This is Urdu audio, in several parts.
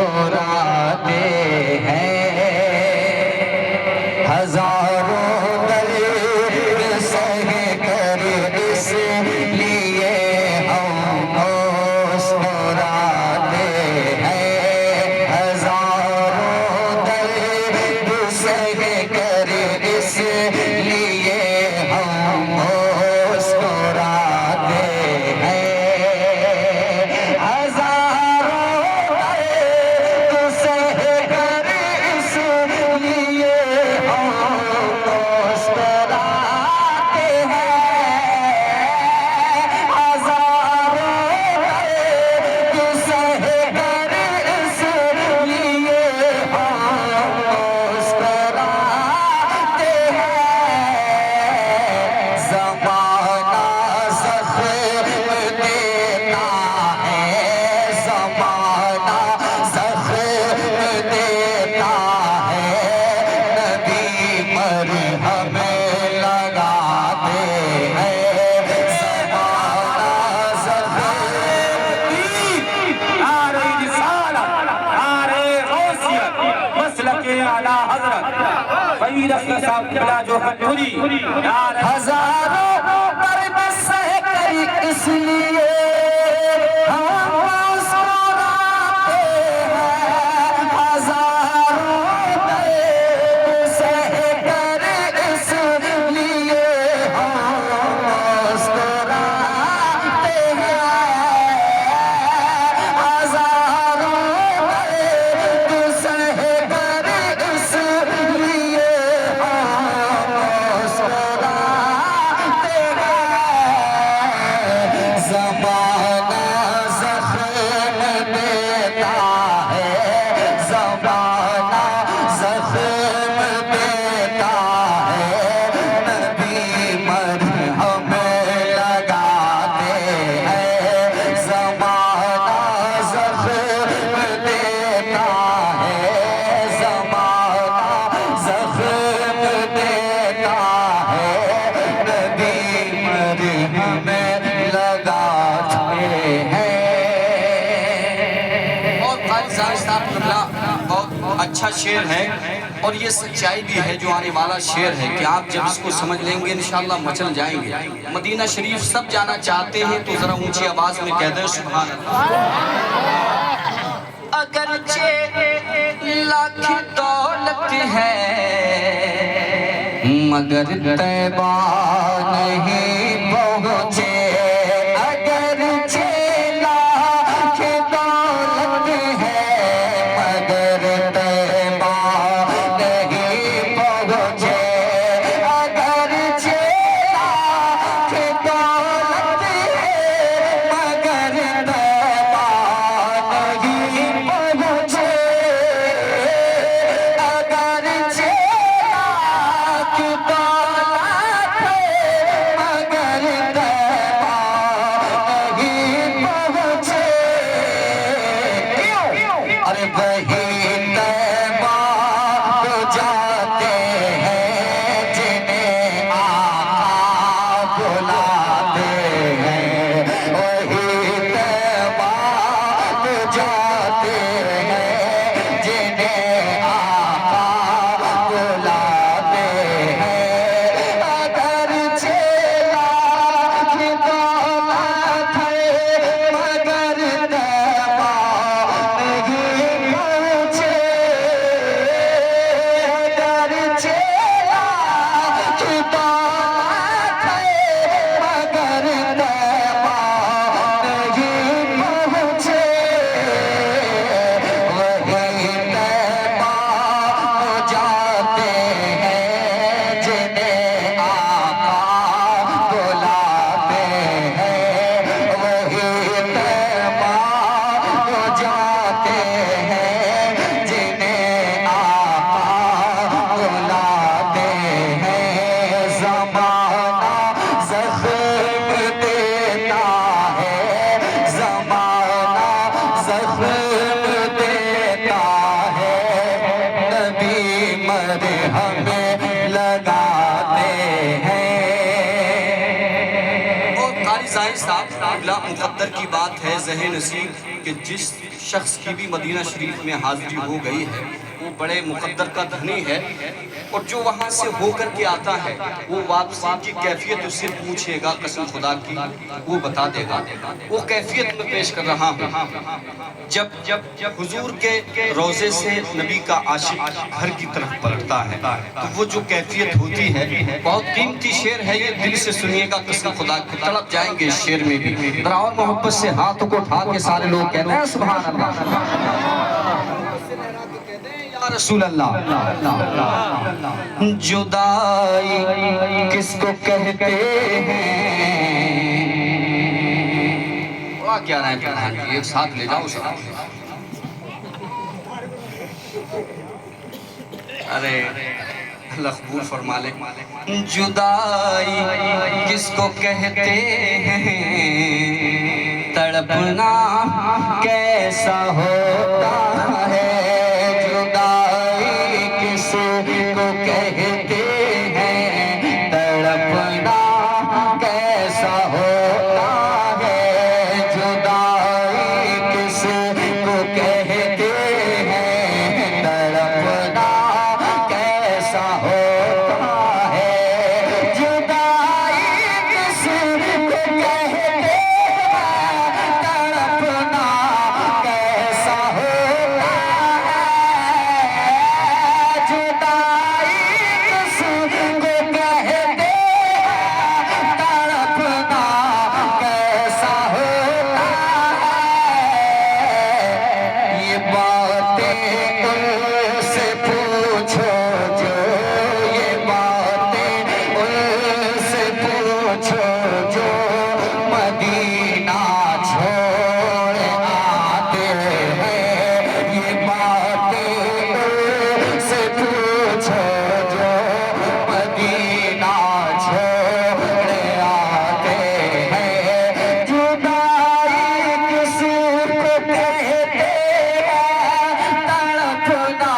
مسکراتے ہیں ہزاروں درد سہ کر اس لیے ہم مسکراتے ہیں ہزاروں درد سہ کر اس لیے ہم مسکراتے ہیں ہزاروں درد سہ کر اس لیے ہم مسکراتے ہیں ہزاروں درد سہ کر اس لیے ہم مسکراتے ہیں ہزاروں درد سہ کر اس لیے زمانہ زخم دیتا ہے زمانہ زخم دیتا ہے نبی مرہم لگاتے ہیں زمانہ زخم دیتا ہے زمانہ زخم دیتا ہے نبی مرہم لگاتے ہیں۔ اور قائد صاحب قبلہ بہت اچھا شعر ہے اور یہ سچائی بھی ہے جو آنے والا شعر ہے کہ آپ جب اس کو سمجھ لیں گے انشاءاللہ مچل جائیں گے۔ مدینہ شریف سب جانا چاہتے ہیں تو ذرا اونچی آواز میں کہہ دیں سبحان اللہ۔ اگرچہ لاکھ دولت ہے مگر طیبہ نہیں پہنچے اگرچہ لاکھ دولت ہے مگر طیبہ نہیں پہنچے اگرچہ لاکھ دولت ہے مگر طیبہ نہیں پہنچے اگرچہ لاکھ دولت ہے مگر طیبہ نہیں پہنچے ارے وہی طیبہ کو جاتے ہیں جنہیں آقا بلاتے ہیں وہی طیبہ کو جاتے ہیں جنہیں آقا بلاتے ہیں اگرچہ لاکھ دولت ہے مگر طیبہ نہیں پہنچے مقدر کی بات ہے زہ نصیب کہ جس شخص کی بھی مدینہ شریف میں حاضری ہو گئی ہے وہ بڑے مقدر کا دھنی ہے، اور جو وہاں سے ہو کر کے آتا ہے وہ واپسی کی کیفیت اس سے پوچھے گا، قسم خدا کی وہ بتا دے گا۔ وہ کیفیت میں پیش کر رہا ہوں، جب حضور کے روضے سے نبی کا عاشق گھر کی طرف پلٹتا ہے تو وہ جو کیفیت ہوتی ہے، بہت قیمتی شعر ہے یہ، دل سے سنیے گا، قسم خدا کی تڑپ جائیں گے اس شعر میں بھی۔ ذرا اور محبت سے ہاتھوں کو اٹھا کے سارے لوگ کہتے ہیں سبحان اللہ، یا رسول اللہ۔ جدائی کس کو کہتے ہیں، کیا رہے ہیں پردھان جی، ایک ساتھ لے جاؤ سب۔ ارے اللہ قبول فرما لے۔ جدائی کس کو کہتے ہیں، تڑپنا کیسا ہوتا ہے، جدائی کس کو کہتے ہیں، تڑپنا کیسا ہوتا ہے، جدائی کس کو کہتے ہیں، تڑپنا کیسا ہوتا ہے، جدائی کس کو کہتے ہیں، تڑپنا کیسا ہوتا ہے، جدائی کس کو کہتے ہیں، تڑپنا کیسا ہوتا ہے، یہ باتیں ان سے پوچھو جو، یہ باتیں ان سے پوچھو جو مدینہ چھوڑ آتے ہیں، یہ باتیں ان سے پوچھو جو مدینہ چھوڑ آتے ہیں، جدائی کس کو کہتے ہیں، تڑپنا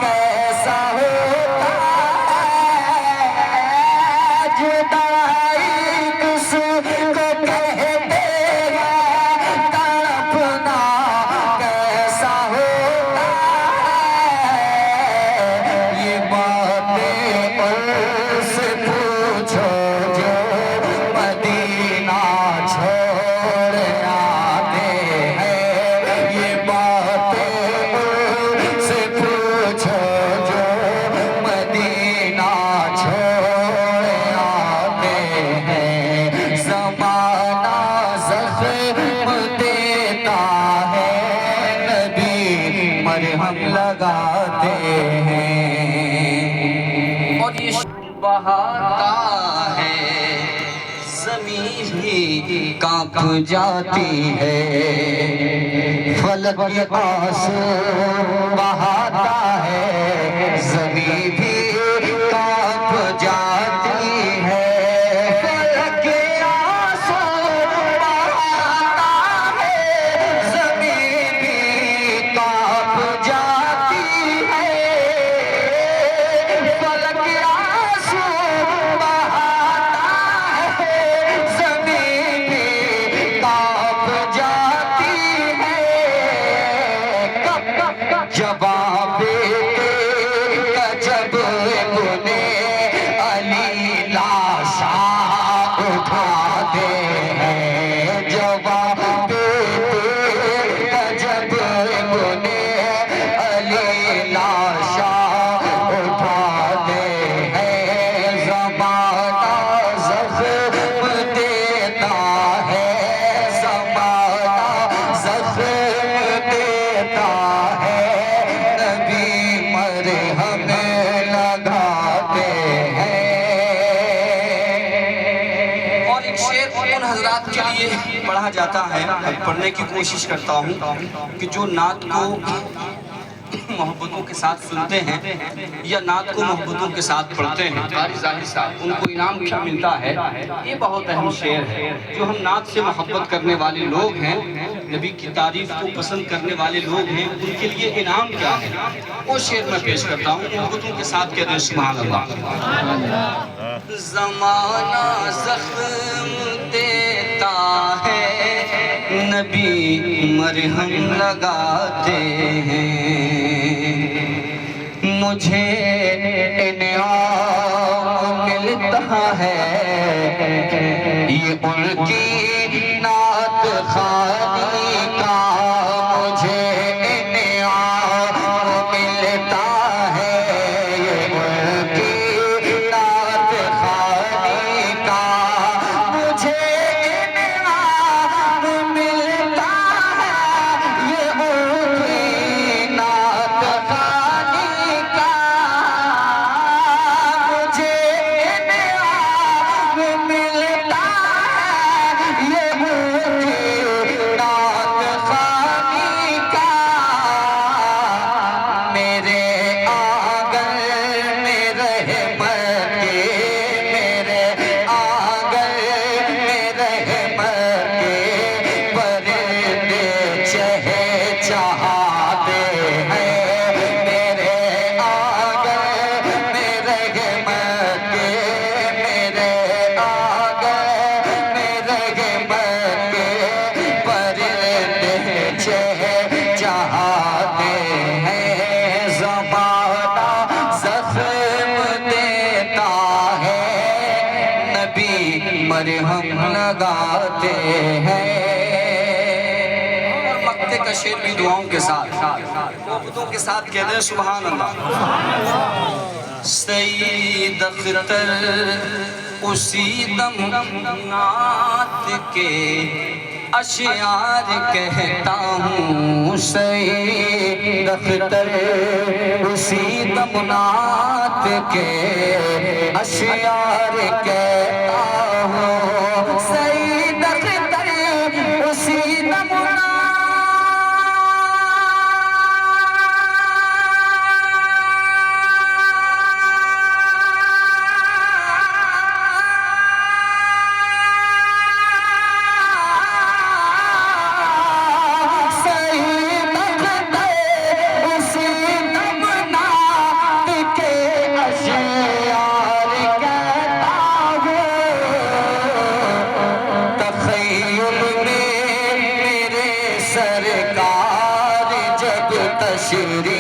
کیسا ہوتا ہے، جدائی کس کو کہتے ہیں، تڑپنا کیسا ہوتا ہے، یہ باتیں ان سے پوچھو جو مدینہ چھوڑ آتے ہیں، یہ باتیں ان سے پوچھو جو مدینہ چھوڑ آتے ہیں، زمانہ زخم دیتا ہے، نبی مرہم لگاتے ہیں، اور یہ بہاتا ہے زمین بھی کانپ جاتی ہے، فلک آنسو بہاتا ہے زمین بھی کانپ جاتی ہے، فلک آنسو بہاتا ہے زمین بھی کانپ جاتی ہے، فلک آنسو بہاتا ہے زمین بھی کانپ جاتی ہے، جواب کا جب بنے علی لاشا اٹھاتے ہیں، جواب کا جب بنے علی لاشا اٹھاتے ہیں، زمانہ زخم دیتا ہے، زمانہ زخم دیتا ہے، نبی مرہم لگاتے ہیں، اور ایک شعر ان حضرات کے لیے پڑھا جاتا ہے، پڑھنے کی کوشش کرتا ہوں کہ جو نعت کو محبتوں کے ساتھ سنتے ہیں یا نعت کو محبتوں کے ساتھ پڑھتے ہیں، قاری ظاہر صاحب ان کو انعام کیا ملتا ہے، یہ بہت اہم شعر ہے، جو ہم نعت سے محبت کرنے والے لوگ ہیں، نبی کی تعریف کو پسند کرنے والے لوگ ہیں، ان کے لیے انعام کیا ہے، وہ شعر میں پیش کرتا ہوں، محبتوں کے ساتھ کہتے ہیں سبحان اللہ۔ زمانہ زخم دیتا ہے نبی مرہم لگاتے ہیں، مجھے انعام ملتا ہے یہ ان کی نعت خوانی کا، مجھے انعام ملتا ہے یہ ان کی نعت خوانی کا، مجھے انعام ملتا ہے یہ ان کی نعت خوانی کا، مجھے انعام ملتا ہے یہ ان کی نعت خوانی کا، میرے آنگن میں رحمت کے، میرے آنگن میں رحمت کے پرندے چہچہاتے ہیں، میرے آنگن میں رحمت کے، میرے آنگن میں رحمت کے پرندے چہچہاتے ہیں، زمانہ زخم دیتا ہے نبی مرہم لگاتے ہیں۔ اور مقطع کا شعر بھی دعاؤں کے ساتھ عبدوں کے ساتھ کہہ دیں سبحان اللہ۔ سید اختر اسی دم نعت کے اشعار کہتا ہوں، سید اختر اسی دم نعت کے اشعار کہتا ہوں، سید اختر اسی دم سرکار جب تشریف